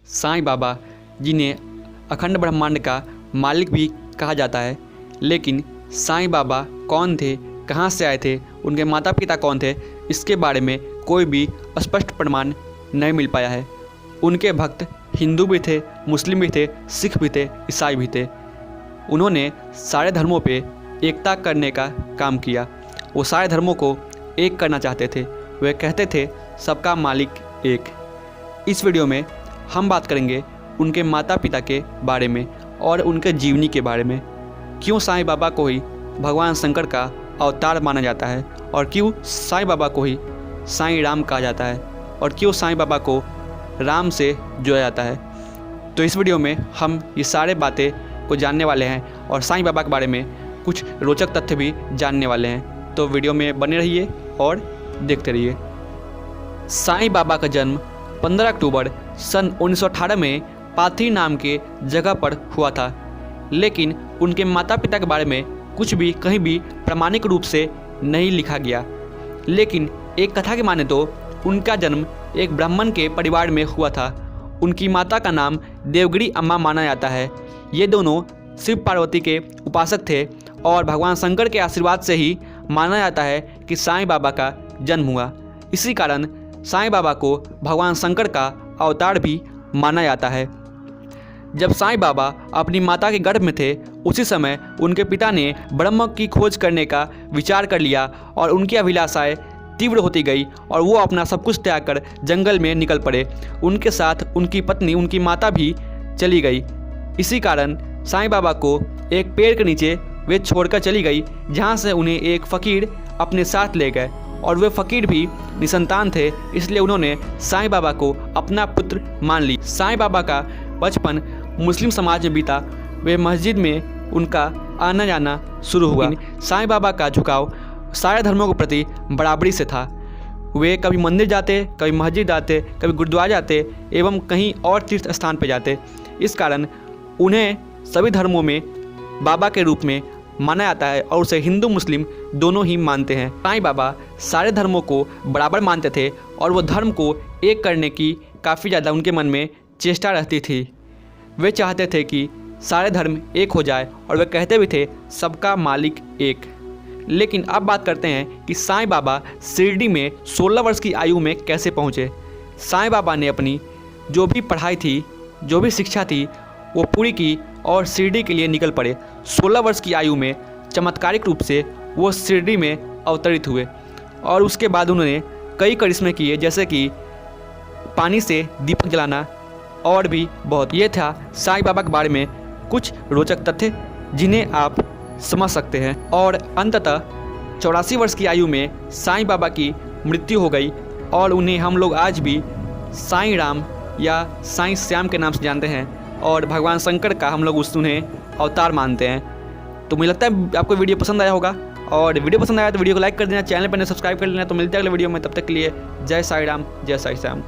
साईं बाबा जिन्हें अखंड ब्रह्मांड का मालिक भी कहा जाता है, लेकिन साईं बाबा कौन थे, कहाँ से आए थे, उनके माता पिता कौन थे, इसके बारे में कोई भी स्पष्ट प्रमाण नहीं मिल पाया है। उनके भक्त हिंदू भी थे, मुस्लिम भी थे, सिख भी थे, ईसाई भी थे। उन्होंने सारे धर्मों पे एकता करने का काम किया। वो सारे धर्मों को एक करना चाहते थे। वे कहते थे सबका मालिक एक। इस वीडियो में हम बात करेंगे उनके माता पिता के बारे में और उनके जीवनी के बारे में। क्यों साईं बाबा को ही भगवान शंकर का अवतार माना जाता है और क्यों साईं बाबा को ही साईं राम कहा जाता है और क्यों साईं बाबा को राम से जोड़ा जाता है। तो इस वीडियो में हम ये सारे बातें को जानने वाले हैं और साईं बाबा के बारे में कुछ रोचक तथ्य भी जानने वाले हैं। तो वीडियो में बने रहिए और देखते रहिए। साईं बाबा का जन्म 15 अक्टूबर सन 1918 में पाथरी नाम के जगह पर हुआ था, लेकिन उनके माता पिता के बारे में कुछ भी कहीं भी प्रामाणिक रूप से नहीं लिखा गया। लेकिन एक कथा के माने तो उनका जन्म एक ब्राह्मण के परिवार में हुआ था। उनकी माता का नाम देवगिरी अम्मा माना जाता है। ये दोनों शिव पार्वती के उपासक थे और भगवान शंकर के आशीर्वाद से ही माना जाता है कि साईं बाबा का जन्म हुआ। इसी कारण साईं बाबा को भगवान शंकर का अवतार भी माना जाता है। जब साईं बाबा अपनी माता के गर्भ में थे, उसी समय उनके पिता ने ब्रह्म की खोज करने का विचार कर लिया और उनकी अभिलाषाएं तीव्र होती गई और वो अपना सब कुछ त्याग कर जंगल में निकल पड़े। उनके साथ उनकी पत्नी, उनकी माता भी चली गई। इसी कारण साईं बाबा को एक पेड़ के नीचे वे छोड़कर चली गई, जहाँ से उन्हें एक फ़कीर अपने साथ ले गए और वे फ़कीर भी निसंतान थे, इसलिए उन्होंने साईं बाबा को अपना पुत्र मान ली। साईं बाबा का बचपन मुस्लिम समाज में बीता। वे मस्जिद में उनका आना जाना शुरू हुआ। साईं बाबा का झुकाव सारे धर्मों के प्रति बराबरी से था। वे कभी मंदिर जाते, कभी मस्जिद जाते, कभी गुरुद्वारा जाते एवं कहीं और तीर्थ स्थान पर जाते। इस कारण उन्हें सभी धर्मों में बाबा के रूप में माना जाता है और उसे हिंदू मुस्लिम दोनों ही मानते हैं। साईं बाबा सारे धर्मों को बराबर मानते थे और वो धर्म को एक करने की काफ़ी ज़्यादा उनके मन में चेष्टा रहती थी। वे चाहते थे कि सारे धर्म एक हो जाए और वे कहते भी थे सबका मालिक एक। लेकिन अब बात करते हैं कि साईं बाबा शिरडी में 16 वर्ष की आयु में कैसे पहुँचे। साईं बाबा ने अपनी जो भी पढ़ाई थी, जो भी शिक्षा थी, वो पूरी की और शिरडी के लिए निकल पड़े। 16 वर्ष की आयु में चमत्कारिक रूप से वो शिरडी में अवतरित हुए और उसके बाद उन्होंने कई करिश्मे किए, जैसे कि पानी से दीपक जलाना और भी बहुत। ये था साईं बाबा के बारे में कुछ रोचक तथ्य जिन्हें आप समझ सकते हैं। और अंततः 84 वर्ष की आयु में साईं बाबा की मृत्यु हो गई और उन्हें हम लोग आज भी साईं राम या साईं श्याम के नाम से जानते हैं और भगवान शंकर का हम लोग उन्हें अवतार मानते हैं। तो मुझे लगता है आपको वीडियो पसंद आया होगा और वीडियो पसंद आया तो वीडियो को लाइक कर देना, चैनल पर सब्सक्राइब कर लेना। तो मिलते हैं अगले वीडियो में, तब तक के लिए जय साईं राम, जय साईं श्याम।